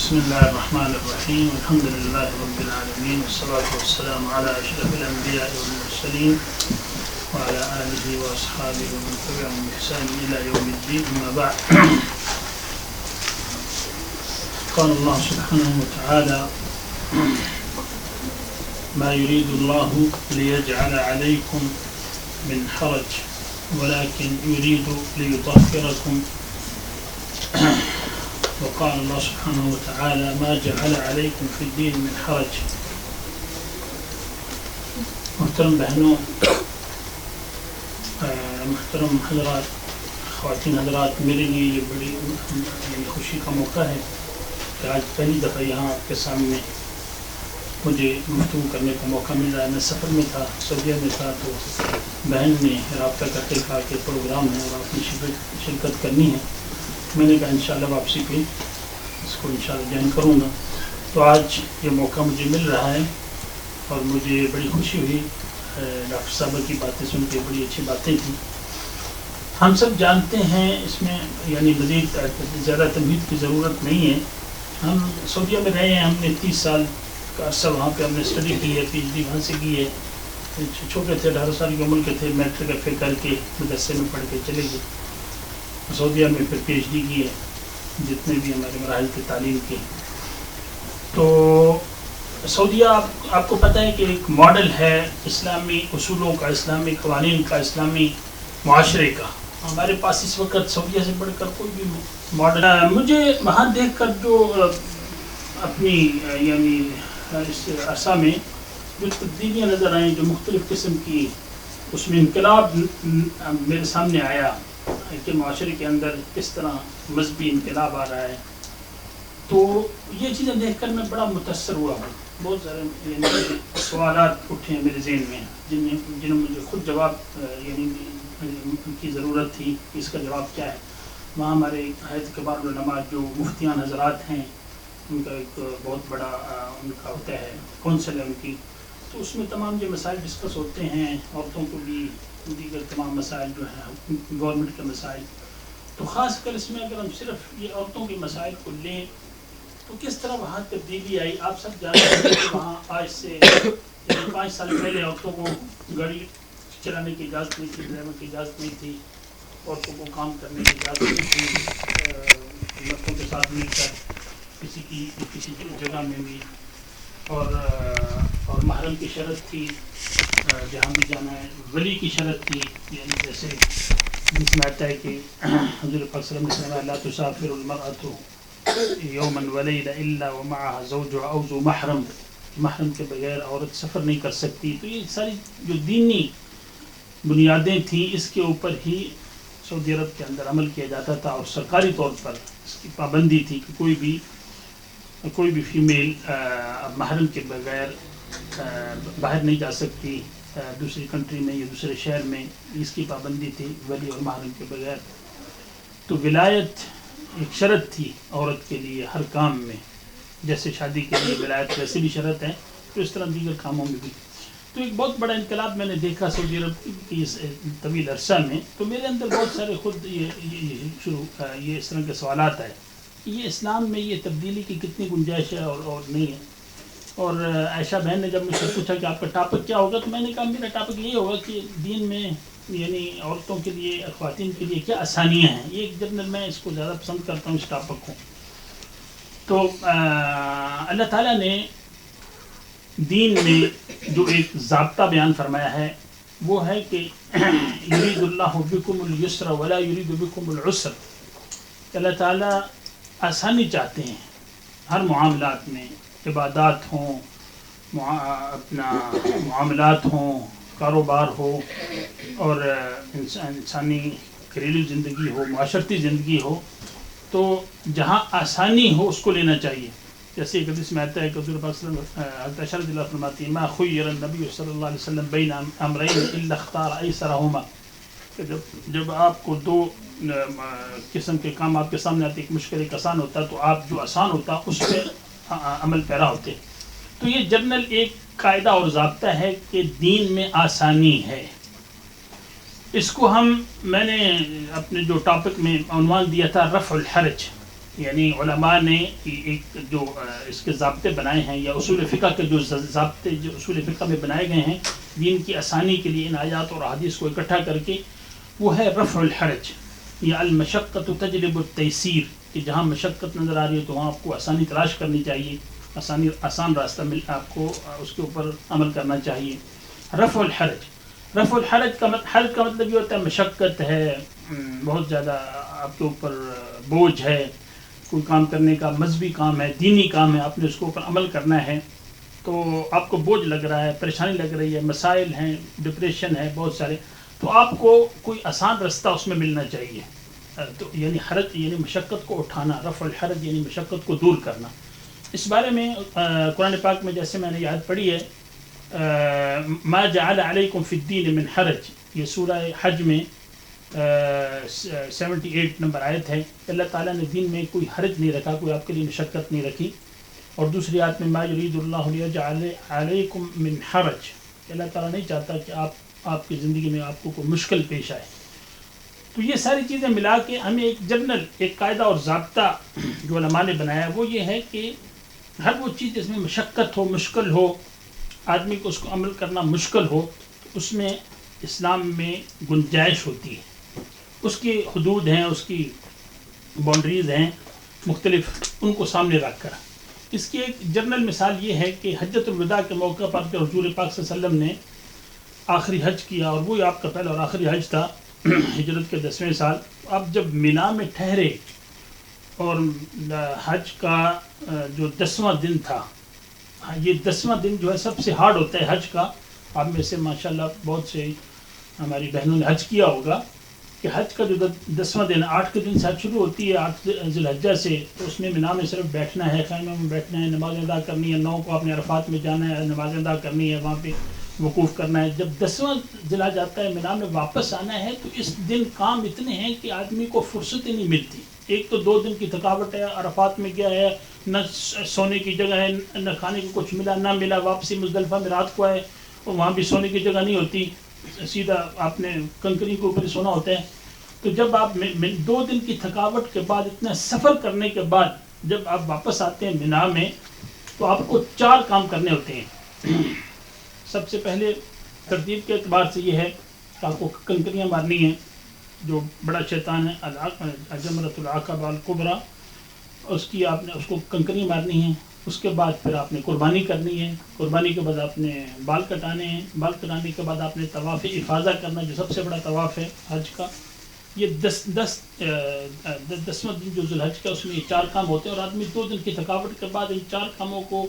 بسم الله الرحمن الرحيم الحمد لله رب العالمين والصلاة والسلام على أشرف الأنبياء والمرسلين وعلى آله وأصحابه ومن تبعهم بإحسان إلى يوم الدين أما بعد. قال الله سبحانه وتعالى ما يريد الله ليجعل عليكم من حرج ولكن يريد ليطهركم. وقال الله سبحانه وتعالى ما جعل عليكم في الدين من حرج. محترم بہنوں، محترم حضرات، خواتین حضرات، میرے لیے یہ بڑی خوشی کا موقع ہے کہ آج پہلی دفعہ یہاں آپ کے سامنے مجھے گفتگو کرنے کا موقع مل رہا ہے. میں سفر میں تھا، سعودیہ میں تھا، تو بہن نے رابطہ کر کے کہا کہ پروگرام ہے اور آپ نے شرکت کرنی ہے. میں نے کہا انشاءاللہ واپسی پہ اس کو انشاءاللہ جوائن کروں گا. تو آج یہ موقع مجھے مل رہا ہے اور مجھے بڑی خوشی ہوئی. ڈاکٹر صاحبہ کی باتیں سن کے بڑی اچھی باتیں تھیں. ہم سب جانتے ہیں، اس میں یعنی مزید زیادہ تمہید کی ضرورت نہیں ہے. ہم سعودیہ میں رہے ہیں، ہم نے 30 سال کا عرصہ وہاں پہ ہم نے اسٹڈی کی ہے، پی ایچ ڈی وہاں سے کی ہے. چھوٹے تھے، 18 سال کی عمر کے تھے، میٹرک ایف اے کر کے مدرسے میں پڑھ کے چلے گئے. سعودیہ میں پھر پی ایچ ڈی کی ہے، جتنے بھی ہمارے مراحل کی تعلیم کے. تو سعودیہ آپ کو پتہ ہے کہ ایک ماڈل ہے اسلامی اصولوں کا، اسلامی قوانین کا، اسلامی معاشرے کا. ہمارے پاس اس وقت سعودیہ سے بڑھ کر کوئی بھی ماڈل. مجھے وہاں دیکھ کر جو اپنی یعنی اس عرصہ میں جو تبدیلیاں نظر آئیں، جو مختلف قسم کی اس میں انقلاب میرے سامنے آیا کہ معاشرے کے اندر کس طرح مذہبی انقلاب آ رہا ہے، تو یہ چیزیں دیکھ کر میں بڑا متاثر ہوا ہوں. بہت سارے سوالات اٹھے ہیں میرے ذہن میں جنہیں مجھے خود جواب یعنی کی ضرورت تھی کہ اس کا جواب کیا ہے. وہاں ہمارے حیات کبار علماء جو مفتیان حضرات ہیں، ان کا ایک بہت بڑا ان کا ہوتا ہے کونسل ہے ان کی. تو اس میں تمام جو مسائل ڈسکس ہوتے ہیں، عورتوں کو بھی دیگر تمام مسائل جو ہیں گورنمنٹ کے مسائل. تو خاص کر اس میں اگر ہم صرف یہ عورتوں کے مسائل کو لیں تو کس طرح وہاں تبدیلی آئی. آپ سب جانتے ہیں کہ وہاں آج سے 5 سال پہلے عورتوں کو گاڑی چلانے کی اجازت نہیں تھی، ڈرائیور کی اجازت نہیں تھی، عورتوں کو کام کرنے کی اجازت نہیں تھی، مردوں کے ساتھ مل کر کسی جگہ میں بھی. اور محرم کی شرط تھی، جہاں بھی جانا ہے. ولی کی شرط تھی، یعنی جیسے جس میں آتا ہے کہ حضور پاک صلی اللہ علیہ وسلم لا تسافر المرأة یوما ولیلہ الا ومعها زوجها او ذو محرم، محرم کے بغیر عورت سفر نہیں کر سکتی. تو یہ ساری جو دینی بنیادیں تھیں، اس کے اوپر ہی سعودی عرب کے اندر عمل کیا جاتا تھا اور سرکاری طور پر اس کی پابندی تھی کہ کوئی بھی فیمیل محرم کے بغیر باہر نہیں جا سکتی دوسری کنٹری میں یا دوسرے شہر میں. اس کی پابندی تھی ولی اور محرم کے بغیر. تو ولایت ایک شرط تھی عورت کے لیے ہر کام میں، جیسے شادی کے لیے ولایت ویسے بھی شرط ہے، تو اس طرح دیگر کاموں میں بھی. تو ایک بہت بڑا انقلاب میں نے دیکھا سعودی عرب کی اس طویل عرصہ میں. تو میرے اندر بہت سارے خود یہ اس طرح کے سوالات آئے کہ یہ اسلام میں یہ تبدیلی کی کتنی گنجائش ہے اور نہیں ہے. اور عائشہ بہن نے جب مجھ سے پوچھا کہ آپ کا ٹاپک کیا ہوگا، تو میں نے کہا میرا ٹاپک یہ ہوگا کہ دین میں یعنی عورتوں کے لیے، خواتین کے لیے کیا آسانیاں ہیں. یہ ایک جنرل میں اس کو زیادہ پسند کرتا ہوں اس ٹاپک کو. تو اللہ تعالیٰ نے دین میں جو ایک ضابطہ بیان فرمایا ہے وہ ہے کہ یرید اللہ بکم اليسر ولا یرید بکم العسر. اللہ تعالیٰ آسانی چاہتے ہیں ہر معاملات میں، عبادات ہوں، اپنا معاملات ہوں، کاروبار ہو، اور انسانی گھریلو زندگی ہو، معاشرتی زندگی ہو. تو جہاں آسانی ہو اس کو لینا چاہیے. جیسے ایک حدیث میں آتا ہے کہ حضور پاک صلی اللہ علیہ وسلم فرماتی ہیں ما خیر النبی صلی اللہ علیہ وسلم بین امرین الا اختار ایسرہما، کہ جب آپ کو 2 قسم کے کام آپ کے سامنے آتے، ایک مشکل ایک آسان ہوتا، تو آپ جو آسان ہوتا اس پہ عمل پیرا ہوتے. تو یہ جنرل ایک قاعدہ اور ضابطہ ہے کہ دین میں آسانی ہے. اس کو میں نے اپنے جو ٹاپک میں عنوان دیا تھا رفع الحرج، یعنی علماء نے ایک جو اس کے ضابطے بنائے ہیں یا اصول فقہ کے جو ضابطے جو اصول فقہ میں بنائے گئے ہیں دین کی آسانی کے لیے ان آیات اور احادیث کو اکٹھا کر کے، وہ ہے رفع الحرج یا المشقۃ تجلب التیسیر، کہ جہاں مشقت نظر آ رہی ہے تو وہاں آپ کو آسانی تلاش کرنی چاہیے، آسان راستہ آپ کو اس کے اوپر عمل کرنا چاہیے۔ رفع الحرج کا مطلب یہ ہوتا ہے مشقت ہے، بہت زیادہ آپ کے اوپر بوجھ ہے، کوئی کام کرنے کا مذہبی کام ہے، دینی کام ہے، آپ نے اس کے اوپر عمل کرنا ہے تو آپ کو بوجھ لگ رہا ہے، پریشانی لگ رہی ہے، مسائل ہیں، ڈپریشن ہے بہت سارے، تو آپ کو کوئی آسان راستہ اس میں ملنا چاہیے۔ تو یعنی حرج یعنی مشقت کو اٹھانا، رفع الحرج یعنی مشقت کو دور کرنا۔ اس بارے میں قرآن پاک میں جیسے میں نے یاد پڑھی ہے، ما جعل علیکم فی الدین من حرج، یہ سورہ حج میں 78 نمبر آیت ہے، اللہ تعالیٰ نے دین میں کوئی حرج نہیں رکھا، کوئی آپ کے لیے مشقت نہیں رکھی۔ اور دوسری آیت میں ما یرید اللہ لیجعل علیکم من حرج، اللہ تعالیٰ نہیں چاہتا کہ آپ کی زندگی میں آپ کو کوئی مشکل پیش آئے۔ تو یہ ساری چیزیں ملا کے ہمیں ایک جنرل ایک قاعدہ اور ضابطہ جو علماء نے بنایا وہ یہ ہے کہ ہر وہ چیز جس میں مشقت ہو، مشکل ہو، آدمی کو اس کو عمل کرنا مشکل ہو، تو اس میں اسلام میں گنجائش ہوتی ہے، اس کی حدود ہیں، اس کی باؤنڈریز ہیں مختلف، ان کو سامنے رکھ کر۔ اس کی ایک جنرل مثال یہ ہے کہ حجۃ الوداع کے موقع پر کہ حضور پاک صلی اللہ علیہ وسلم نے آخری حج کیا، اور وہی آپ کا پہلا اور آخری حج تھا ہجرت کے 10ویں سال۔ آپ جب مینا میں ٹھہرے اور حج کا جو 10واں دن تھا، یہ 10واں دن جو ہے سب سے ہارڈ ہوتا ہے حج کا۔ آپ میں سے ماشاءاللہ بہت سے ہماری بہنوں نے حج کیا ہوگا کہ حج کا جو 10واں دن 8 کے دن سے حج شروع ہوتی ہے 8 ذی الحجہ سے، تو اس میں مینا میں صرف بیٹھنا ہے، خیمے میں بیٹھنا ہے، نماز ادا کرنی ہے، 9 کو آپ نے عرفات میں جانا ہے، نماز ادا کرنی ہے، وہاں پہ وقوف کرنا ہے۔ جب 10واں ذی الحجہ جاتا ہے مینا میں واپس آنا ہے، تو اس دن کام اتنے ہیں کہ آدمی کو فرصت ہی نہیں ملتی۔ ایک تو 2 دن کی تھکاوٹ ہے، عرفات میں گیا ہے، نہ سونے کی جگہ ہے، نہ کھانے کو کچھ ملا نہ ملا، واپسی مزدلفہ میں رات کو آئے اور وہاں بھی سونے کی جگہ نہیں ہوتی، سیدھا آپ نے کنکری کے اوپر ہی سونا ہوتا ہے۔ تو جب آپ 2 دن کی تھکاوٹ کے بعد، اتنا سفر کرنے کے بعد جب آپ واپس آتے ہیں مینا میں، تو آپ کو 4 کام کرنے ہوتے ہیں۔ سب سے پہلے ترتیب کے اعتبار سے یہ ہے کہ آپ کو کنکریاں مارنی ہیں، جو بڑا شیطان ہے الجمرۃ العقبہ الکبریٰ، اس کی آپ نے اس کو کنکریاں مارنی ہیں۔ اس کے بعد پھر آپ نے قربانی کرنی ہے، قربانی کے بعد آپ نے بال کٹانے ہیں، بال کٹانے کے بعد آپ نے طواف افاضہ کرنا، جو سب سے بڑا طواف ہے حج کا۔ یہ 10واں دن جو ذی الحج کا، اس میں یہ 4 کام ہوتے ہیں، اور آدمی 2 دن کی تھکاوٹ کے بعد ان 4 کاموں کو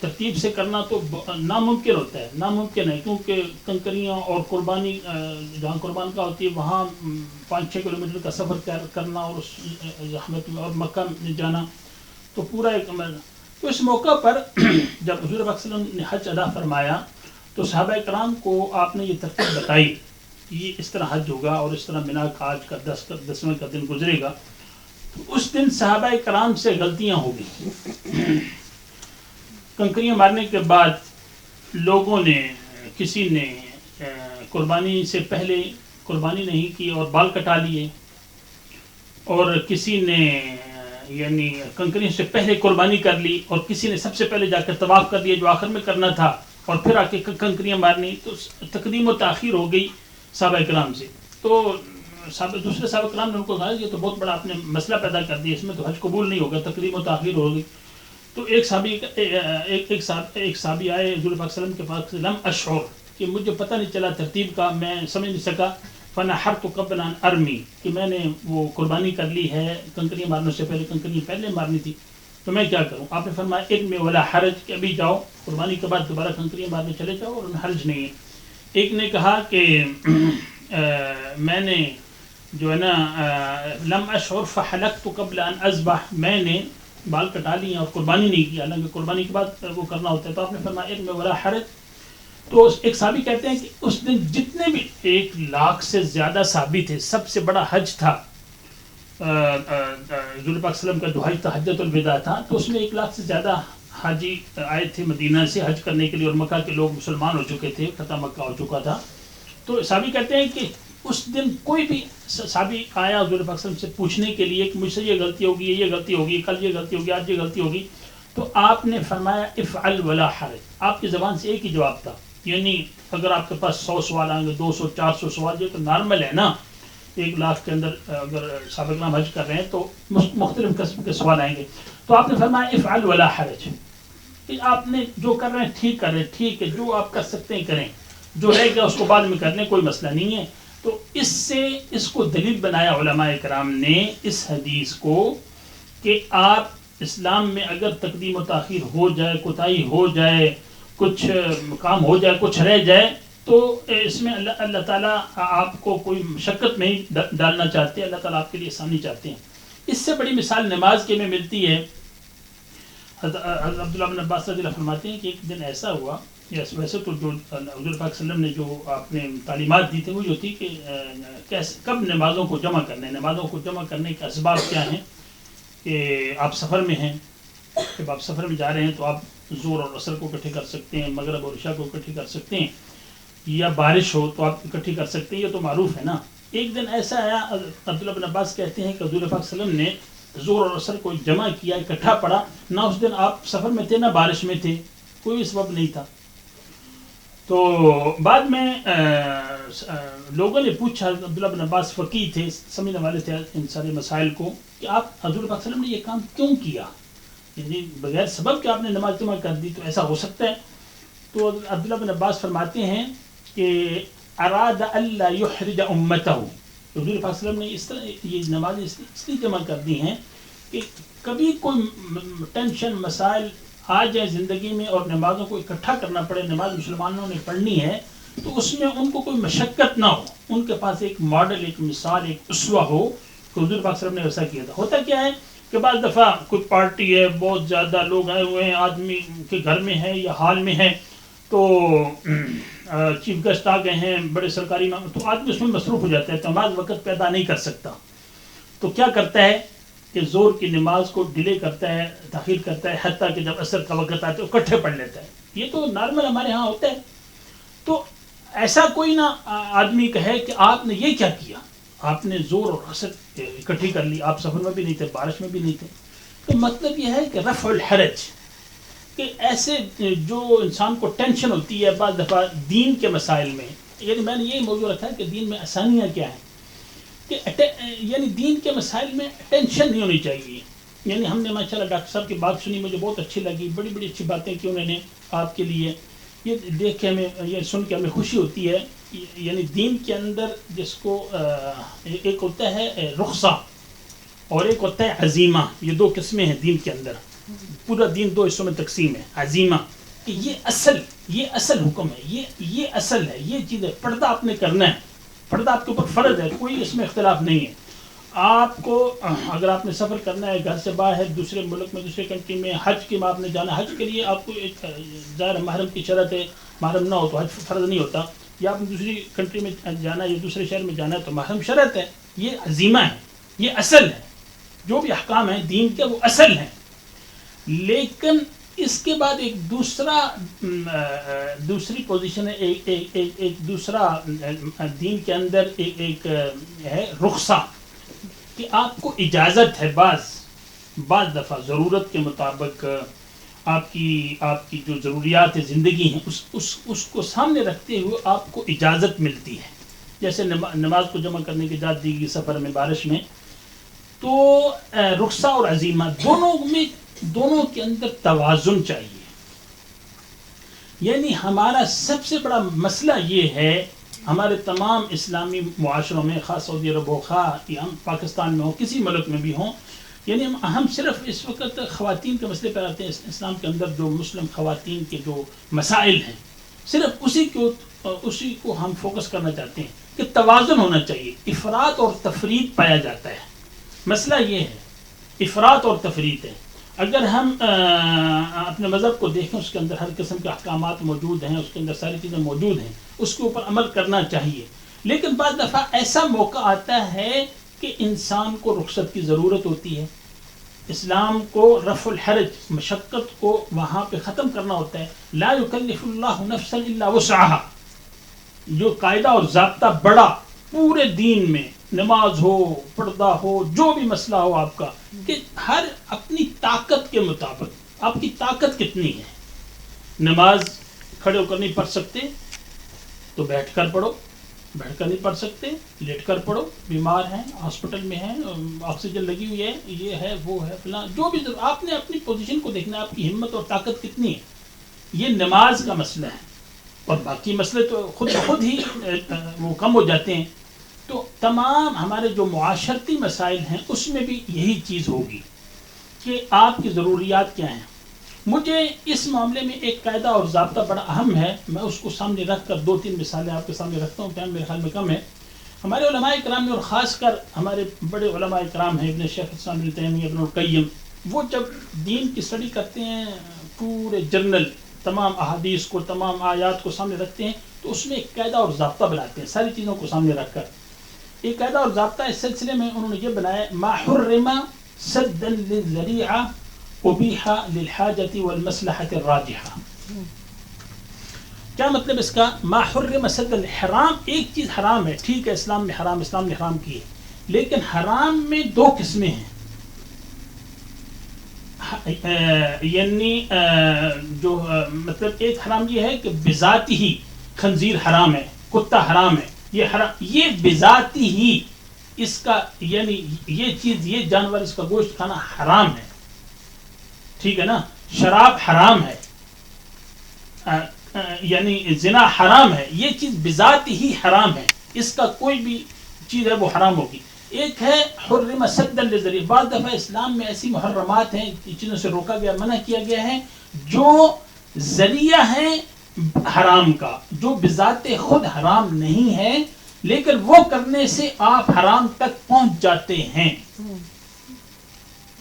ترتیب سے کرنا تو ناممکن ہوتا ہے، ناممکن ہے، کیونکہ کنکریاں اور قربانی جہاں قربان کا ہوتی ہے وہاں 5-6 کلومیٹر کا سفر کرنا، اور اس زحمت میں، اور مکہ میں جانا، تو پورا ایک عمل۔ تو اس موقع پر جب حضور پاک صلی اللہ علیہ وسلم نے حج ادا فرمایا تو صحابہ کرام کو آپ نے یہ ترتیب بتائی کہ یہ اس طرح حج ہوگا اور اس طرح مینا کا آج کا 10واں کا دن گزرے گا۔ تو اس دن صحابہ کرام سے غلطیاں ہو گئیں۔ کنکریاں مارنے کے بعد لوگوں نے، کسی نے قربانی سے پہلے قربانی نہیں کی اور بال کٹا لیے، اور کسی نے یعنی کنکریوں سے پہلے قربانی کر لی، اور کسی نے سب سے پہلے جا کر طواف کر لیا جو آخر میں کرنا تھا، اور پھر آ کے کنکریاں مارنی۔ تو تقدیم و تاخیر ہو گئی صحابہ کرام سے۔ تو دوسرے صحابہ کرام نے ان کو کہا یہ تو بہت بڑا آپ نے مسئلہ پیدا کر دیا، اس میں تو حج قبول نہیں ہوگا، تقدیم و تاخیر ہو گئی۔ تو ایک صحابی آئے حضور پاک صلی اللہ علیہ وسلم کے پاس، لم اشعر، کہ مجھے پتہ نہیں چلا ترتیب کا، میں سمجھ نہیں سکا، فنحرت قبل ان ارمی، کہ میں نے وہ قربانی کر لی ہے، کنکریاں مارنے سے پہلے کنکریاں پہلے مارنی تھی، تو میں کیا کروں؟ آپ نے فرمایا ارمی ولا حرج، کہ ابھی جاؤ قربانی کے بعد دوبارہ کنکریاں مارنے چلے جاؤ اور ان حرج نہیں ہے۔ ایک نے کہا کہ میں نے جو ہے نا لم اشعر فحلقت قبل ان اذبح، میں نے بال کٹا لیے اور قربانی نہیں کی، حالانکہ قربانی کے بعد وہ کرنا ہوتا ہے۔ تو آپ نے فرمایا ارمی ولا حرج۔ تو ایک صحابی کہتے ہیں کہ اس دن جتنے بھی 1 لاکھ سے زیادہ صحابی تھے، سب سے بڑا حج تھا حضور پاک صلی اللہ علیہ وسلم کا جو حج تھا حجۃ الوداع تھا، تو اس میں 1 لاکھ سے زیادہ حاجی آئے تھے مدینہ سے حج کرنے کے لیے، اور مکہ کے لوگ مسلمان ہو چکے تھے، فتح مکہ ہو چکا تھا۔ تو صحابی کہتے ہیں کہ اس دن کوئی بھی صحابی آیا حضور پاک صلی اللہ علیہ وسلم سے پوچھنے کے لیے کہ مجھ سے یہ غلطی ہوگی، یہ غلطی ہوگی، کل یہ غلطی ہوگی، آج یہ غلطی ہوگی، تو آپ نے فرمایا افعل ولا حرج. آپ کی زبان سے ایک ہی جواب تھا. یعنی اگر آپ کے پاس 100 سوال آئیں گے، 200 400 سوال، یہ تو نارمل ہے نا. 1,00,000 کے اندر اگر صحابہ کرام حج کر رہے ہیں تو مختلف قسم کے سوال آئیں گے. تو آپ نے فرمایا افعل ولا حرج، آپ نے جو کر رہے ہیں ٹھیک کر رہے ہیں، ٹھیک ہے، جو آپ کر سکتے ہیں کریں، جو رہ گیا اس کو بعد میں کر لیں، کوئی مسئلہ نہیں ہے. تو اس سے اس کو دلیل بنایا علماء کرام نے اس حدیث کو کہ آپ اسلام میں اگر تقدیم و تاخیر ہو جائے، کوتاہی ہو جائے، کچھ کام ہو جائے، کچھ رہ جائے، تو اس میں اللہ تعالیٰ آپ کو کوئی مشقت نہیں ڈالنا چاہتے، اللہ تعالیٰ آپ کے لیے آسانی چاہتے ہیں. اس سے بڑی مثال نماز کے میں ملتی ہے. حضرت عبداللہ بن عباس رضی اللہ فرماتے ہیں کہ ایک دن ایسا ہوا، ویسے تو جو حضور پاک صلی اللہ علیہ وسلم نے جو آپ نے تعلیمات دی تھی وہ جو تھی کہ کب نمازوں کو جمع کرنا ہے. نمازوں کو جمع کرنے کے اسباب کیا ہیں کہ آپ سفر میں ہیں، جب آپ سفر میں جا رہے ہیں تو آپ ظہر اور عصر کو اکٹھے کر سکتے ہیں، مغرب اور عشاء کو اکٹھے کر سکتے ہیں، یا بارش ہو تو آپ اکٹھی کر سکتے ہیں، یہ تو معروف ہے نا. ایک دن ایسا آیا، عبداللہ بن عباس کہتے ہیں کہ حضور پاک صلی اللہ علیہ وسلم نے ظہر اور عصر کو جمع کیا، اکٹھا پڑھا. نہ اس دن آپ سفر میں تھے نہ بارش میں تھے، کوئی سبب نہیں تھا. تو بعد میں لوگوں نے پوچھا، عبداللہ بن عباس فقیہ تھے، سمجھنے والے تھے ان سارے مسائل کو، کہ آپ حضور پاک صلی اللہ علیہ وسلم نے یہ کام کیوں کیا، یعنی بغیر سبب کہ آپ نے نماز جمع کر دی، تو ایسا ہو سکتا ہے؟ تو عبداللہ بن عباس فرماتے ہیں کہ اراد اللہ یحرج امتہ، حضور پاک صلی اللہ علیہ وسلم نے اس طرح یہ نمازیں اس لیے جمع کر دی ہیں کہ کبھی کوئی ٹینشن مسائل آ جائے زندگی میں اور نمازوں کو اکٹھا کرنا پڑے، نماز مسلمانوں نے پڑھنی ہے، تو اس میں ان کو کوئی مشقت نہ ہو، ان کے پاس ایک ماڈل، ایک مثال، ایک اسوہ ہو. کہ حضور پاک صلی اللہ علیہ وسلم نے ایسا کیا تھا. ہوتا کیا ہے کہ بعض دفعہ کوئی پارٹی ہے، بہت زیادہ لوگ آئے ہوئے ہیں، آدمی کے گھر میں ہے یا ہال میں ہے، تو چیف گیسٹ آ گئے ہیں، بڑے سرکاری تو آدمی اس میں مصروف ہو جاتا ہے، تو نماز وقت پیدا نہیں کر سکتا. تو کیا کرتا ہے کہ زور کی نماز کو ڈیلے کرتا ہے، تاخیر کرتا ہے، حتیٰ کہ جب عصر کا وقت آتا ہے اکٹھے پڑھ لیتا ہے. یہ تو نارمل ہمارے ہاں ہوتا ہے. تو ایسا کوئی نہ آدمی کہے کہ آپ نے یہ کیا کیا، آپ نے زور اور عصر اکٹھی کر لی، آپ سفر میں بھی نہیں تھے، بارش میں بھی نہیں تھے. تو مطلب یہ ہے کہ رفع الحرج، کہ ایسے جو انسان کو ٹینشن ہوتی ہے بعض دفعہ دین کے مسائل میں، یعنی میں نے یہ موضوع رکھا ہے کہ دین میں آسانیاں کیا ہیں، کہ یعنی دین کے مسائل میں ٹینشن نہیں ہونی چاہیے. یعنی ہم نے ماشاءاللہ ڈاکٹر صاحب کی بات سنی، مجھے بہت اچھی لگی، بڑی بڑی اچھی باتیں کی انہوں نے آپ کے لیے. یہ دیکھ کے ہمیں، یہ سن کے ہمیں خوشی ہوتی ہے. یعنی دین کے اندر جس کو ایک ہوتا ہے رخصہ اور ایک ہوتا ہے عزیمہ، یہ دو قسمیں ہیں دین کے اندر. پورا دین دو حصوں میں تقسیم ہے. عزیمہ کہ یہ اصل حکم ہے، یہ اصل ہے، یہ چیز ہے، پردہ آپ نے کرنا ہے، پردہ آپ کے اوپر فرض ہے، کوئی اس میں اختلاف نہیں ہے. آپ کو اگر آپ نے سفر کرنا ہے گھر سے باہر دوسرے ملک میں، دوسرے کنٹری میں، حج کے میں آپ نے جانا، حج کے لیے آپ کو ایک ظاہر محرم کی شرط ہے، محرم نہ ہو تو حج فرض نہیں ہوتا. یا آپ نے دوسری کنٹری میں جانا ہے یا دوسرے شہر میں جانا ہے تو محرم شرط ہے. یہ عزیمہ ہے، یہ اصل ہے. جو بھی احکام ہیں دین کے وہ اصل ہیں. لیکن اس کے بعد ایک دوسری پوزیشن ہے، ایک دوسرا دین کے اندر ایک ہے رخصہ، کہ آپ کو اجازت ہے بعض دفعہ ضرورت کے مطابق آپ کی جو ضروریات زندگی ہیں اس کو سامنے رکھتے ہوئے آپ کو اجازت ملتی ہے. جیسے نماز کو جمع کرنے کی اجازت دی گئی سفر میں، بارش میں. تو رخصہ اور عزیمہ دونوں کے اندر توازن چاہیے. یعنی ہمارا سب سے بڑا مسئلہ یہ ہے، ہمارے تمام اسلامی معاشروں میں، خاص سعودی عرب ہو، خواہ ہم پاکستان میں ہوں، کسی ملک میں بھی ہوں، یعنی ہم صرف اس وقت خواتین کے مسئلے پر آتے ہیں. اسلام کے اندر جو مسلم خواتین کے جو مسائل ہیں، صرف اسی کو ہم فوکس کرنا چاہتے ہیں کہ توازن ہونا چاہیے. افراط اور تفریط پایا جاتا ہے. مسئلہ یہ ہے افراط اور تفریط ہے. اگر ہم اپنے مذہب کو دیکھیں، اس کے اندر ہر قسم کے احکامات موجود ہیں، اس کے اندر ساری چیزیں موجود ہیں، اس کے اوپر عمل کرنا چاہیے. لیکن بعض دفعہ ایسا موقع آتا ہے کہ انسان کو رخصت کی ضرورت ہوتی ہے. اسلام کو رفع الحرج، مشقت کو وہاں پہ ختم کرنا ہوتا ہے. لا یکلف اللہ نفسا الا وسعها، جو قاعدہ اور ضابطہ بڑا پورے دین میں نماز ہو، پردہ ہو، جو بھی مسئلہ ہو آپ کا، کہ ہر اپنی طاقت کے مطابق، آپ کی طاقت کتنی ہے، نماز کھڑے ہو کر نہیں پڑھ سکتے تو بیٹھ کر پڑھو، بیٹھ کر نہیں پڑھ سکتے لیٹ کر پڑھو، بیمار ہیں، ہاسپٹل میں ہیں، آکسیجن لگی ہوئی ہے، یہ ہے وہ ہے فلاں، جو بھی آپ نے اپنی پوزیشن کو دیکھنا ہے، آپ کی ہمت اور طاقت کتنی ہے، یہ نماز کا مسئلہ ہے، اور باقی مسئلے تو خود بخود ہی وہ کم ہو جاتے ہیں. تو تمام ہمارے جو معاشرتی مسائل ہیں اس میں بھی یہی چیز ہوگی کہ آپ کی ضروریات کیا ہیں. مجھے اس معاملے میں ایک قاعدہ اور ضابطہ بڑا اہم ہے، میں اس کو سامنے رکھ کر 2-3 مثالیں آپ کے سامنے رکھتا ہوں، ٹائم میرے خیال میں کم ہے. ہمارے علماء کرام میں، اور خاص کر ہمارے بڑے علماء کرام ہیں، ابن شیخ الاسلام ابن تیمیہ، ابن القیم، وہ جب دین کی اسٹڈی کرتے ہیں، پورے جرنل تمام احادیث کو، تمام آیات کو سامنے رکھتے ہیں، تو اس میں ایک قاعدہ اور ضابطہ بناتے ہیں ساری چیزوں کو سامنے رکھ کر. ایک قاعدہ اور ضابطہ اس سلسلے میں انہوں نے یہ بنایا: ما حرم سدا للذریعہ ابیح للحاجۃ والمصلحۃ الراجحہ. کیا مطلب اس کا؟ ما حرم سدا، حرام ایک چیز حرام ہے، ٹھیک ہے، اسلام نے حرام کی ہے، لیکن حرام میں 2 قسمیں ہیں. یعنی جو مطلب ایک حرام یہ ہے کہ بذاتی ہی خنزیر حرام ہے، کتا حرام ہے، یہ حرام، یہ بذاتی ہی اس کا، یعنی یہ چیز، یہ جانور، اس کا گوشت کھانا حرام ہے، ٹھیک ہے نا. شراب حرام ہے، یعنی زنا حرام ہے، یہ چیز بذاتی ہی حرام ہے، اس کا کوئی بھی چیز ہے وہ حرام ہوگی. ایک ہے حرم سدا للذریعہ، بعض دفعہ اسلام میں ایسی محرمات ہیں، چیزوں سے روکا گیا، منع کیا گیا ہے، جو ذریعہ ہیں حرام کا، جو بذات خود حرام نہیں ہے، لیکن وہ کرنے سے آپ حرام تک پہنچ جاتے ہیں.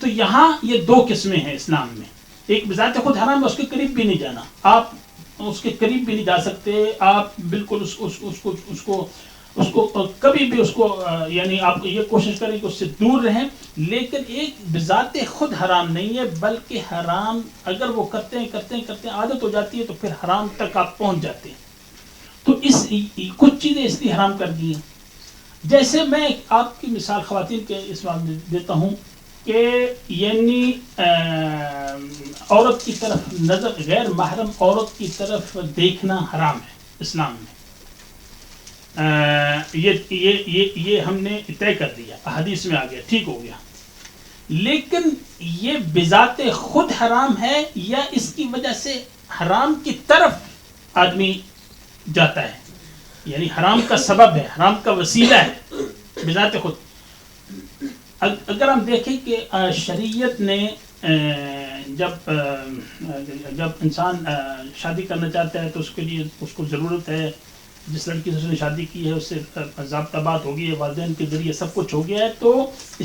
تو یہاں یہ 2 قسمیں ہیں اسلام میں. ایک بذات خود حرام ہے، اس کے قریب بھی نہیں جانا، آپ اس کے قریب بھی نہیں جا سکتے، آپ بالکل اس کو کبھی بھی اس کو، یعنی آپ یہ کوشش کریں کہ اس سے دور رہیں. لیکن ایک بذات خود حرام نہیں ہے، بلکہ حرام اگر وہ کرتے ہیں عادت ہو جاتی ہے تو پھر حرام تک آپ پہنچ جاتے ہیں. تو کچھ چیزیں اس لیے حرام کر دی ہیں. جیسے میں آپ کی مثال خواتین کے اس بات میں دیتا ہوں کہ یعنی عورت کی طرف نظر، غیر محرم عورت کی طرف دیکھنا حرام ہے اسلام میں. یہ ہم نے طے کر دیا، حدیث میں آ گیا، ٹھیک ہو گیا. لیکن یہ بذات خود حرام ہے یا اس کی وجہ سے حرام کی طرف آدمی جاتا ہے، یعنی حرام کا سبب ہے، حرام کا وسیلہ ہے بذات خود. اگر ہم دیکھیں کہ شریعت نے جب انسان شادی کرنا چاہتا ہے تو اس کے لیے اس کو ضرورت ہے، جس لڑکی سے اس نے شادی کی ہے اس سے ضابطہ بات ہو گئی ہے، والدین کے ذریعے سب کچھ ہو گیا ہے، تو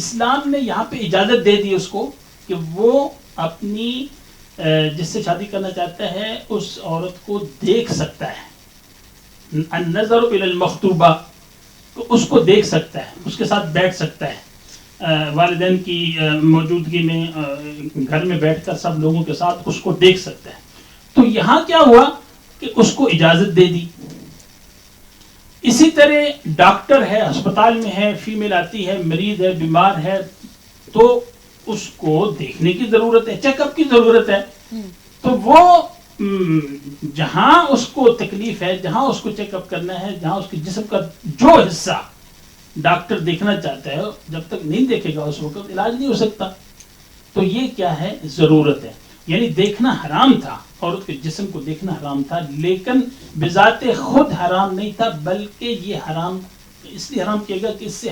اسلام نے یہاں پہ اجازت دے دی اس کو کہ وہ اپنی جس سے شادی کرنا چاہتا ہے اس عورت کو دیکھ سکتا ہے. النظر الی المخطوبہ، تو اس کو دیکھ سکتا ہے، اس کے ساتھ بیٹھ سکتا ہے، والدین کی موجودگی میں گھر میں بیٹھ کر سب لوگوں کے ساتھ اس کو دیکھ سکتا ہے. تو یہاں کیا ہوا کہ اس کو اجازت دے دی. اسی طرح ڈاکٹر ہے، ہسپتال میں ہے، فیمیل آتی ہے، مریض ہے، بیمار ہے، تو اس کو دیکھنے کی ضرورت ہے، چیک اپ کی ضرورت ہے. تو وہ جہاں اس کو تکلیف ہے، جہاں اس کو چیک اپ کرنا ہے، جہاں اس کے جسم کا جو حصہ ڈاکٹر دیکھنا چاہتا ہے، جب تک نہیں دیکھے گا اس وقت علاج نہیں ہو سکتا. تو یہ کیا ہے؟ ضرورت ہے. یعنی دیکھنا حرام تھا، عورت کے جسم کو دیکھنا حرام تھا، لیکن بذات خود حرام نہیں تھا، بلکہ یہ حرام اس لیے حرام کیا گیا کہ اس سے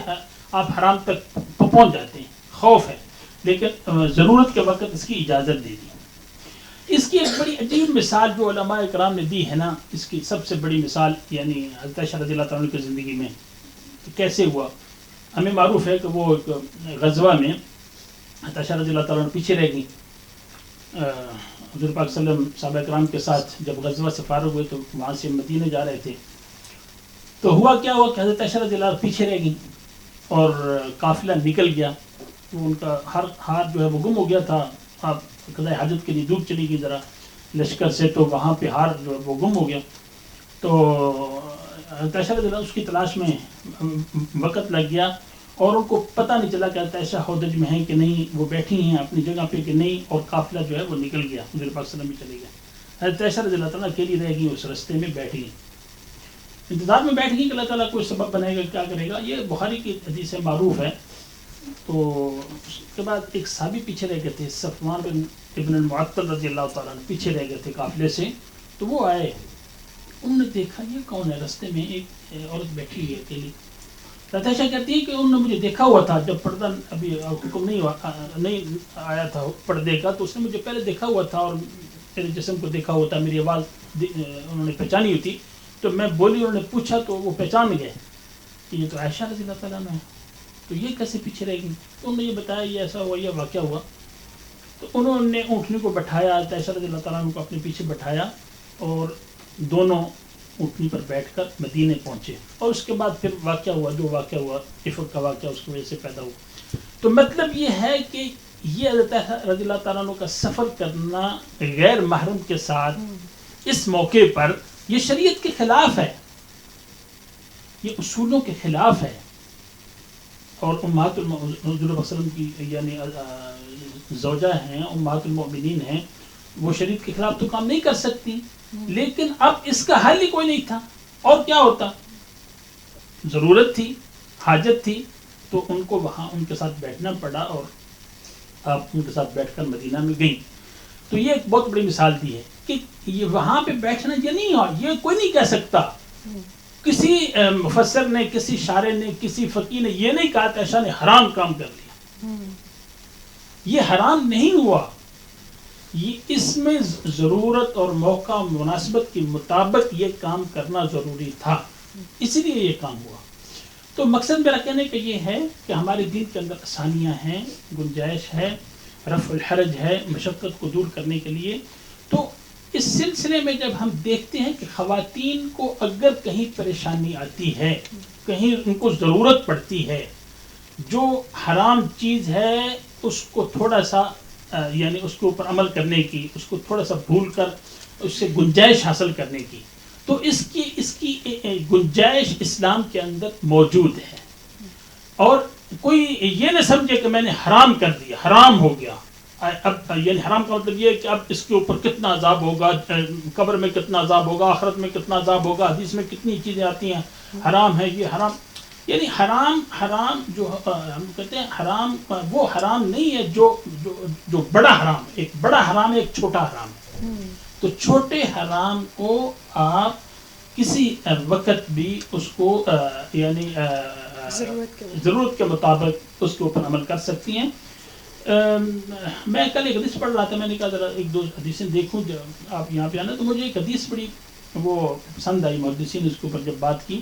آپ حرام تک پہنچ جاتے ہیں، خوف ہے، لیکن ضرورت کے وقت اس کی اجازت دے دی. اس کی ایک بڑی عجیب مثال جو علماء کرام نے دی ہے نا، اس کی سب سے بڑی مثال یعنی حضرت عائشہ رضی اللہ تعالیٰ عنہ کی زندگی میں کیسے ہوا. ہمیں معروف ہے کہ وہ ایک غزوہ میں حضرت عائشہ رضی اللہ تعالیٰ عنہ پیچھے رہ گئی. حضور پاک صلی اللہ علیہ وسلم صحابہ کرام کے ساتھ جب غزوہ سے فارغ ہوئے تو وہاں سے مدینہ جا رہے تھے. تو ہوا کیا ہوا کہ حضرت عائشہ رضی اللہ عنہ پیچھے رہ گئی اور قافلہ نکل گیا. تو ان کا ہر ہاتھ جو ہے وہ گم ہو گیا تھا. آپ قضاء حاجت کے لیے دور چلی گئی ذرا لشکر سے، تو وہاں پہ ہار جو وہ گم ہو گیا. تو عائشہ رضی اللہ عنہ اس کی تلاش میں وقت لگ گیا اور ان کو پتہ نہیں چلا کہ عائشہ ہودج میں ہیں کہ نہیں، وہ بیٹھی ہیں اپنی جگہ پہ کہ نہیں، اور قافلہ جو ہے وہ نکل گیا، حضور پاک صلی اللہ علیہ وسلم بھی چلے گئے، حضرت عائشہ رضی اللہ تعالیٰ اکیلی رہ گئی اس رستے میں بیٹھی، انتظار میں بیٹھ گئی کہ اللہ تعالیٰ کوئی سبب بنائے گا، کیا کرے گا. یہ بخاری کی حدیث معروف ہے. تو اس کے بعد ایک صحابی پیچھے رہ گئے تھے، صفوان بن ابن المعطل رضی اللہ تعالیٰ عنہ پیچھے رہ گئے تھے قافلے سے. تو وہ آئے، انہوں نے دیکھا یہ کون ہے، رستے میں ایک عورت بیٹھی ہوئی ہے اکیلی. عائشہ کہتی ہے کہ انہوں نے مجھے دیکھا ہوا تھا جب پردہ ابھی حکم نہیں آیا تھا پردے کا، تو اس نے مجھے پہلے دیکھا ہوا تھا اور میرے جسم کو دیکھا ہوا تھا، میری آواز انہوں نے پہچانی ہوئی تھی. تو میں بولی، انہوں نے پوچھا تو وہ پہچان گئے کہ یہ تو عائشہ رضی اللہ تعالیٰ عنہ ہے، تو یہ کیسے پیچھے رہ گئی. تو انہوں نے یہ بتایا یہ ایسا ہوا، یہ واقعہ ہوا. تو انہوں نے اونٹنی کو بٹھایا، عائشہ رضی اللہ تعالیٰ عنہ کو اپنے پیچھے بٹھایا اور دونوں اونٹنی پر بیٹھ کر مدینے پہنچے. اور اس کے بعد پھر واقعہ ہوا جو واقعہ ہوا، عفق کا واقعہ اس کی وجہ سے پیدا ہوا. تو مطلب یہ ہے کہ یہ حضرت عائشہ رضی اللہ تعالیٰ عنہ کا سفر کرنا غیر محرم کے ساتھ اس موقع پر یہ شریعت کے خلاف ہے، یہ اصولوں کے خلاف ہے. اور امہات حضور صلی اللہ علیہ وسلم کی یعنی زوجہ ہیں، امہات المؤمنین ہیں، وہ شریعت کے خلاف تو کام نہیں کر سکتی. لیکن اب اس کا حل ہی کوئی نہیں تھا، اور کیا ہوتا، ضرورت تھی، حاجت تھی، تو ان کو وہاں ان کے ساتھ بیٹھنا پڑا اور آپ ان کے ساتھ بیٹھ کر مدینہ میں گئیں. تو یہ ایک بہت بڑی مثال دی ہے کہ یہ وہاں پہ بیٹھنا یہ نہیں ہوا، یہ کوئی نہیں کہہ سکتا. کسی مفسر نے، کسی شارع نے، کسی فقیہ نے یہ نہیں کہا کہ عائشہ نے حرام کام کر لیا. یہ حرام نہیں ہوا، یہ اس میں ضرورت اور موقع مناسبت کے مطابق یہ کام کرنا ضروری تھا، اسی لیے یہ کام ہوا. تو مقصد میرا کہنے کا یہ ہے کہ ہمارے دین کے اندر آسانیاں ہیں، گنجائش ہے، رفع الحرج ہے مشقت کو دور کرنے کے لیے. تو اس سلسلے میں جب ہم دیکھتے ہیں کہ خواتین کو اگر کہیں پریشانی آتی ہے، کہیں ان کو ضرورت پڑتی ہے، جو حرام چیز ہے اس کو تھوڑا سا یعنی اس کے اوپر عمل کرنے کی، اس کو تھوڑا سا بھول کر اس سے گنجائش حاصل کرنے کی، تو اس کی گنجائش اسلام کے اندر موجود ہے. اور کوئی یہ نہ سمجھے کہ میں نے حرام کر دیا، حرام ہو گیا. اب یعنی حرام کا مطلب یہ ہے کہ اب اس کے اوپر کتنا عذاب ہوگا، قبر میں کتنا عذاب ہوگا، آخرت میں کتنا عذاب ہوگا، حدیث میں کتنی چیزیں آتی ہیں، حرام ہے یہ حرام. یعنی حرام جو ہم کہتے ہیں حرام، وہ حرام نہیں ہے جو بڑا حرام، ایک بڑا حرام ہے، ایک چھوٹا حرام ہے. تو چھوٹے حرام کو آپ کسی وقت بھی اس کو یعنی ضرورت کے مطابق اس کے اوپر عمل کر سکتی ہیں. میں کل ایک حدیث پڑھ رہا تھا، میں نے کہا ذرا ایک دو حدیثیں دیکھوں جب آپ یہاں پہ آنا. تو مجھے ایک حدیث بڑی وہ پسند آئی، محدثین نے اس کے اوپر جب بات کی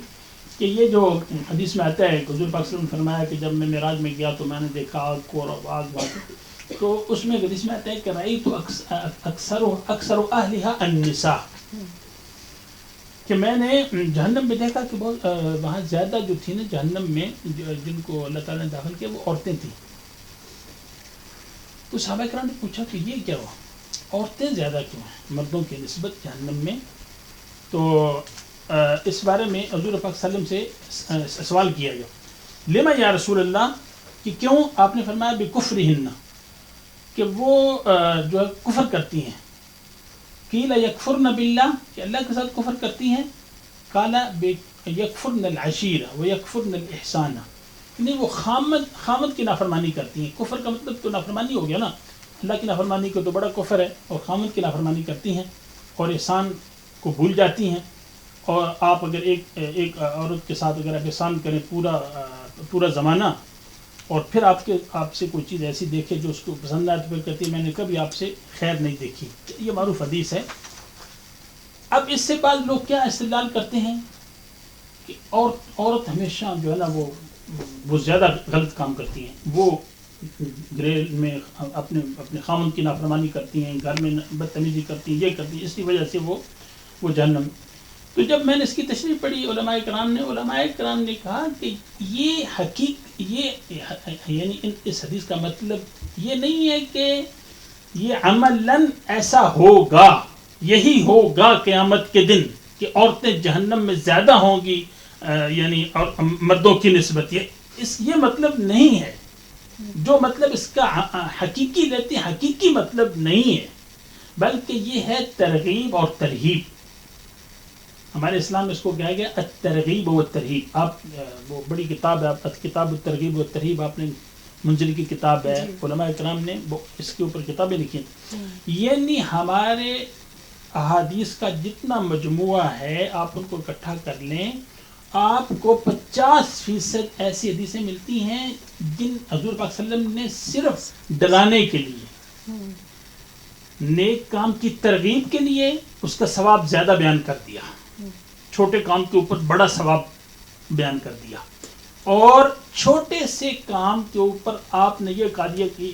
کہ یہ جو حدیث میں آتا ہے کہ حضور پاک صلی اللہ علیہ وسلم نے فرمایا کہ جب میں معراج میں گیا تو میں نے دیکھا آگ کو اور آگ بات. تو اس میں حدیث میں آتا ہے کہ رأیت اکثر اہلھا النساء، کہ میں نے جہنم میں دیکھا کہ بہت وہاں زیادہ جو تھی نا جہنم میں جن کو اللہ تعالیٰ نے داخل کیا وہ عورتیں تھیں. تو صحابہ کرام نے پوچھا کہ یہ کیا ہوا، عورتیں زیادہ کیوں ہیں مردوں کی نسبت جہنم میں؟ تو اس بارے میں حضور پاک صلی اللہ علیہ وسلم سے سوال کیا گیا، لما یا رسول اللہ، کہ کیوں؟ آپ نے فرمایا بکفرہن، کہ وہ جو ہے کفر کرتی ہیں. قیل یکفرن باللہ، کہ اللہ کے ساتھ کفر کرتی ہیں. قال یکفرن العشیرہ ویکفرن الاحسان، نہیں وہ خامد کی نافرمانی کرتی ہیں. کفر کا مطلب تو نافرمانی ہو گیا نا، اللہ کی نافرمانی کو تو بڑا کفر ہے، اور خامد کی نافرمانی کرتی ہیں اور احسان کو بھول جاتی ہیں. اور آپ اگر ایک عورت کے ساتھ اگر آپ احسان کریں پورا زمانہ، اور پھر آپ سے کوئی چیز ایسی دیکھے جو اس کو پسند آئے، تو پھر کہتی ہے میں نے کبھی آپ سے خیر نہیں دیکھی. یہ معروف حدیث ہے. اب اس سے بعد لوگ کیا استدلال کرتے ہیں کہ عورت ہمیشہ جو ہے نا وہ زیادہ غلط کام کرتی ہیں، وہ گریل میں اپنے خامن کی نافرمانی کرتی ہیں، گھر میں بدتمیزی کرتی ہیں، یہ کرتی ہیں، اس کی وجہ سے وہ جہنم. تو جب میں نے اس کی تشریح پڑھی علماء کرام نے کہا کہ یہ یعنی اس حدیث کا مطلب یہ نہیں ہے کہ یہ عملاً ایسا ہوگا، یہی ہوگا قیامت کے دن، کہ عورتیں جہنم میں زیادہ ہوں گی یعنی اور مردوں کی نسبت، یہ مطلب نہیں ہے. جو مطلب اس کا حقیقی لیتے حقیقی مطلب نہیں ہے، بلکہ یہ ہے ترغیب اور ترہیب. ہمارے اسلام میں اس کو کہا گیا الترغیب و الترہیب. آپ وہ بڑی کتاب ہے کتاب الترغیب و الترہیب، آپ نے منذری کی کتاب ہے، علماء کرام نے اس کے اوپر کتابیں لکھی ہیں. یعنی ہمارے احادیث کا جتنا مجموعہ ہے آپ ان کو اکٹھا کر لیں، آپ کو 50% ایسی حدیثیں ملتی ہیں جن حضور پاک صلی اللہ علیہ وسلم نے صرف ڈرانے کے لیے، نیک کام کی ترغیب کے لیے اس کا ثواب زیادہ بیان کر دیا، چھوٹے کام کے اوپر بڑا ثواب بیان کر دیا، اور چھوٹے سے کام کے اوپر آپ نے یہ کہا دیا کہ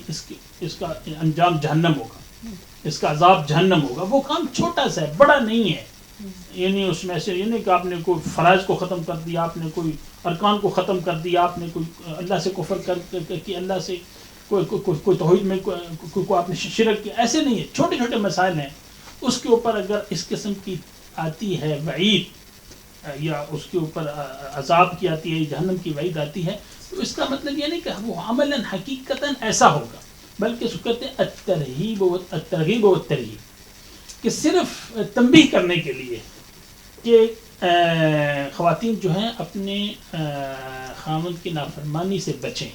اس کا انجام جہنم ہوگا، اس کا عذاب جہنم ہوگا. وہ کام چھوٹا سا ہے، بڑا نہیں ہے. یعنی اس میں سے یہ نہیں کہ آپ نے کوئی فرائض کو ختم کر دیا، آپ نے کوئی ارکان کو ختم کر دیا، آپ نے کوئی اللہ سے کفر کر کہ اللہ سے کوئی توحید میں کوئی آپ نے شرک کیا، ایسے نہیں ہے. چھوٹے چھوٹے مسائل ہیں، اس کے اوپر اگر اس قسم کی آتی ہے وعید یا اس کے اوپر عذاب کی آتی ہے، جہنم کی وعید آتی ہے، تو اس کا مطلب یہ نہیں کہ وہ عملاً حقیقتاً ایسا ہوگا، بلکہ اس کو کہتے ہیں الترغیب و الترہیب، کہ صرف تنبیہ کرنے کے لیے کہ خواتین جو ہیں اپنے خاوند کی نافرمانی سے بچیں،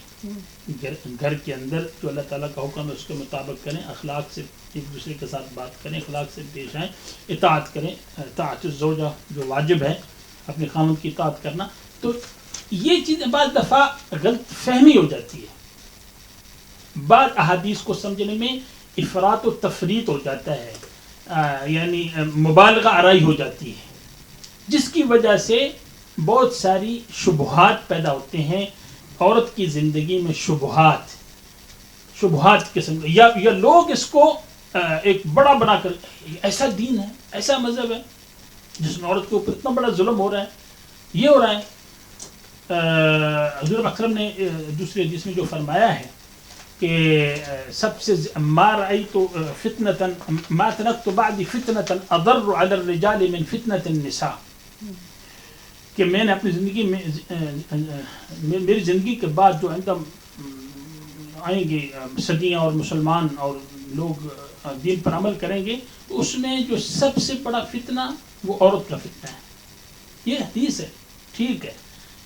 گھر کے اندر جو اللہ تعالیٰ کا حکم ہے اس کے مطابق کریں، اخلاق سے ایک دوسرے کے ساتھ بات کریں، اخلاق سے پیش آئیں، اطاعت کریں، اطاعت الزوجہ جو واجب ہے اپنے خاوند کی اطاعت کرنا. تو یہ چیزیں بعض دفعہ غلط فہمی ہو جاتی ہے، بعض احادیث کو سمجھنے میں افراط و تفریط ہو جاتا ہے، یعنی مبالغہ آرائی ہو جاتی ہے، جس کی وجہ سے بہت ساری شبہات پیدا ہوتے ہیں. عورت کی زندگی میں شبہات قسم یا لوگ اس کو ایک بڑا بنا کر ایسا دین ہے، ایسا مذہب ہے جس میں عورت کے اوپر اتنا بڑا ظلم ہو رہا ہے، یہ ہو رہا ہے. حضور اکرم نے دوسری حدیث میں جو فرمایا ہے کہ سب سے ما رأيت فتنة ما تركت بعد فتنة أضر على الرجال من فتنة النساء، کہ میں نے اپنی زندگی میں میری زندگی کے بعد جو آئیں گے صدیاں اور مسلمان اور لوگ دین پر عمل کریں گے، تو اس میں جو سب سے بڑا فتنہ وہ عورت کا فتنہ ہے. یہ حدیث ہے، ٹھیک ہے،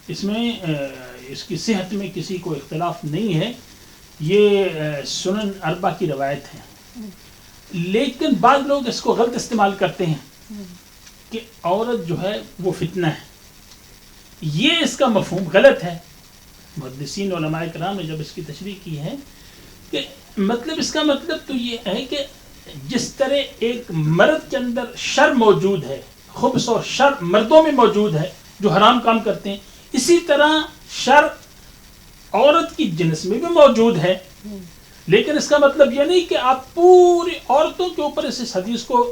اس میں اس کی صحت میں کسی کو اختلاف نہیں ہے، یہ سنن اربع کی روایت ہے. لیکن بعض لوگ اس کو غلط استعمال کرتے ہیں کہ عورت جو ہے وہ فتنہ ہے. یہ اس کا مفہوم غلط ہے. محدثین علماء کرام نے جب اس کی تشریح کی ہے کہ مطلب اس کا مطلب تو یہ ہے کہ جس طرح ایک مرد کے اندر شر موجود ہے، خبث اور شر مردوں میں موجود ہے جو حرام کام کرتے ہیں، اسی طرح شر عورت کی جنس میں بھی موجود ہے. لیکن اس کا مطلب یہ نہیں کہ آپ پوری عورتوں کے اوپر اس حدیث کو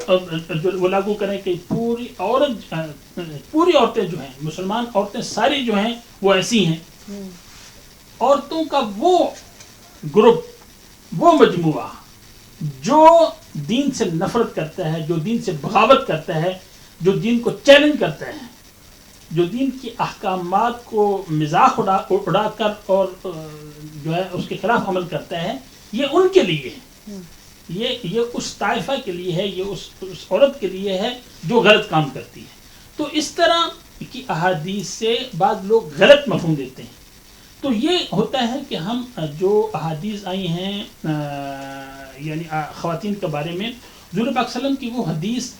وہ لاگو کریں کہ پوری عورتیں جو ہیں، مسلمان عورتیں ساری جو ہیں وہ ایسی ہیں. عورتوں کا وہ گروپ، وہ مجموعہ جو دین سے نفرت کرتا ہے، جو دین سے بغاوت کرتا ہے، جو دین کو چیلنج کرتا ہے، جو دین کی احکامات کو مذاق اڑا کر اور جو ہے اس کے خلاف عمل کرتا ہے، یہ ان کے لیے ہے، یہ اس طائفہ کے لیے ہے، یہ اس عورت کے لیے ہے جو غلط کام کرتی ہے. تو اس طرح کی احادیث سے بعض لوگ غلط مفہوم دیتے ہیں. تو یہ ہوتا ہے کہ ہم جو احادیث آئی ہیں یعنی خواتین کے بارے میں، حضور پاک صلی اللہ علیہ وسلم کی وہ حدیث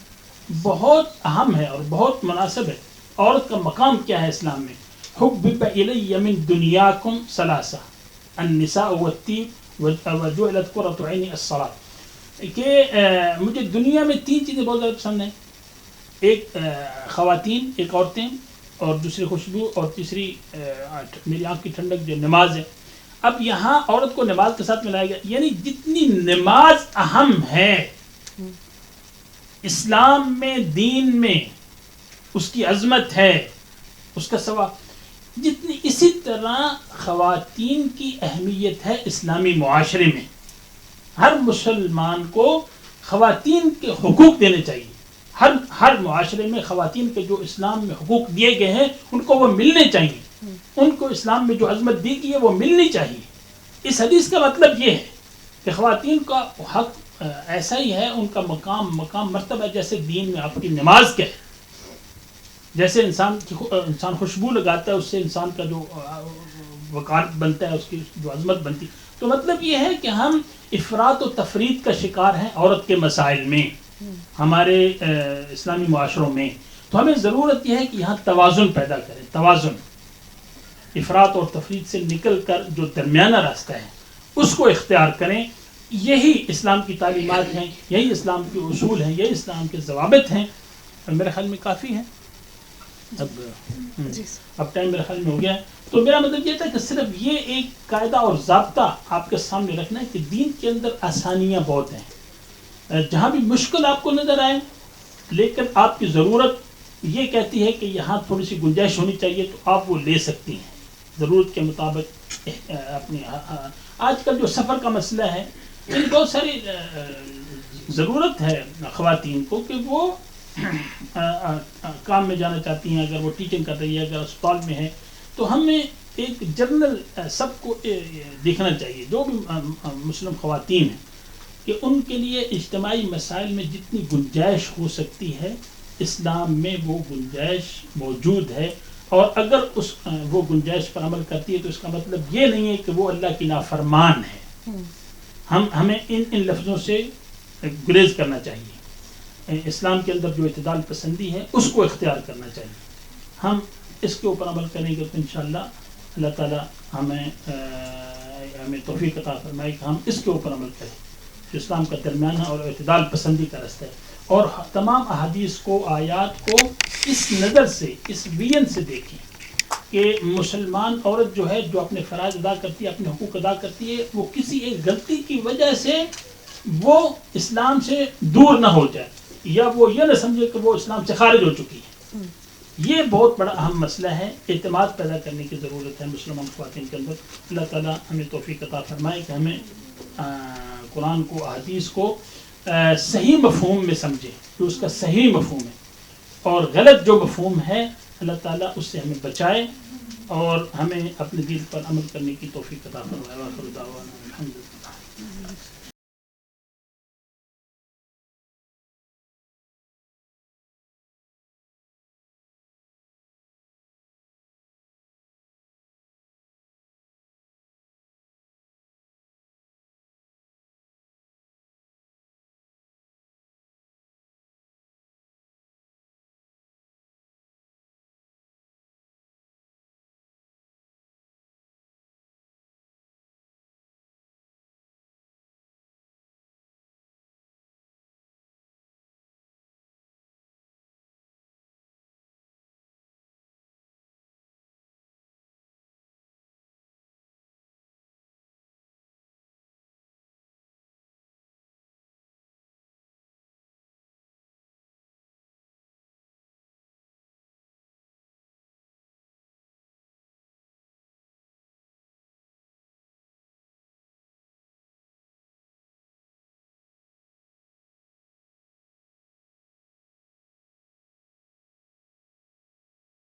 بہت اہم ہے اور بہت مناسب ہے. عورت کا مقام کیا ہے اسلام میں؟ حبب الی من دنیاکم ثلاثہ النساء والطیب وجعلت قرۃ عینی الصلاۃ، کہ مجھے دنیا میں 3 چیزیں بہت زیادہ پسند ہیں. ایک خواتین، ایک عورتیں، اور دوسری خوشبو، اور تیسری میری آنکھ کی ٹھنڈک جو نماز ہے. اب یہاں عورت کو نماز کے ساتھ ملایا گیا، یعنی جتنی نماز اہم ہے اسلام میں، دین میں اس کی عظمت ہے، اس کا ثواب، جتنی اسی طرح خواتین کی اہمیت ہے اسلامی معاشرے میں. ہر مسلمان کو خواتین کے حقوق دینے چاہیے، ہر معاشرے میں خواتین کے جو اسلام میں حقوق دیے گئے ہیں ان کو وہ ملنے چاہیے، ان کو اسلام میں جو عظمت دی گئی ہے وہ ملنی چاہیے. اس حدیث کا مطلب یہ ہے کہ خواتین کا حق ایسا ہی ہے، ان کا مقام مرتبہ جیسے دین میں آپ کی نماز کا ہے. جیسے انسان خوشبو لگاتا ہے اس سے انسان کا جو وقار بنتا ہے، اس کی جو عظمت بنتی. تو مطلب یہ ہے کہ ہم افراط و تفرید کا شکار ہیں عورت کے مسائل میں ہمارے اسلامی معاشروں میں. تو ہمیں ضرورت یہ ہے کہ یہاں توازن پیدا کریں، توازن، افراط اور تفرید سے نکل کر جو درمیانہ راستہ ہے اس کو اختیار کریں. یہی اسلام کی تعلیمات ہیں، یہی اسلام کے اصول ہیں، یہی اسلام کے ضوابط ہیں. میرے خیال میں کافی ہیں، اب ٹائم میرے خیال میں ہو گیا ہے. تو میرا مطلب یہ تھا کہ صرف یہ ایک قاعدہ اور ضابطہ آپ کے سامنے رکھنا ہے کہ دین کے اندر آسانیاں بہت ہیں، جہاں بھی مشکل آپ کو نظر آئے لیکن آپ کی ضرورت یہ کہتی ہے کہ یہاں تھوڑی سی گنجائش ہونی چاہیے تو آپ وہ لے سکتی ہیں ضرورت کے مطابق. اپنی آج کل جو سفر کا مسئلہ ہے، ان بہت ساری ضرورت ہے خواتین کو کہ وہ کام میں جانا چاہتی ہیں، اگر وہ ٹیچنگ کر رہی ہے، اگر اسپتال میں ہے، تو ہمیں ایک جنرل سب کو دیکھنا چاہیے جو بھی مسلم خواتین ہیں کہ ان کے لیے اجتماعی مسائل میں جتنی گنجائش ہو سکتی ہے اسلام میں وہ گنجائش موجود ہے. اور اگر وہ گنجائش پر عمل کرتی ہے تو اس کا مطلب یہ نہیں ہے کہ وہ اللہ کی نافرمان ہے. ہمیں ان لفظوں سے گریز کرنا چاہیے. اسلام کے اندر جو اعتدال پسندی ہے اس کو اختیار کرنا چاہیے. ہم اس کے اوپر عمل کریں گے تو انشاءاللہ اللہ تعالی ہمیں توفیق عطا فرمائے کہ ہم اس کے اوپر عمل کریں جو اسلام کا درمیانہ اور اعتدال پسندی کا رستہ ہے. اور تمام احادیث کو، آیات کو اس نظر سے، اس ویژن سے دیکھیں کہ مسلمان عورت جو ہے جو اپنے فرائض ادا کرتی ہے، اپنے حقوق ادا کرتی ہے، وہ کسی ایک غلطی کی وجہ سے وہ اسلام سے دور نہ ہو جائے یا وہ یہ نہ سمجھے کہ وہ اسلام سے خارج ہو چکی ہے. یہ بہت بڑا اہم مسئلہ ہے. اعتماد پیدا کرنے کی ضرورت ہے مسلمان خواتین کے اندر. اللہ تعالیٰ ہمیں توفیق عطا فرمائے کہ ہمیں قرآن کو، احادیث کو صحیح مفہوم میں سمجھے جو اس کا صحیح مفہوم ہے، اور غلط جو مفہوم ہے اللہ تعالیٰ اس سے ہمیں بچائے اور ہمیں اپنے دین پر عمل کرنے کی توفیق عطا فرمائے.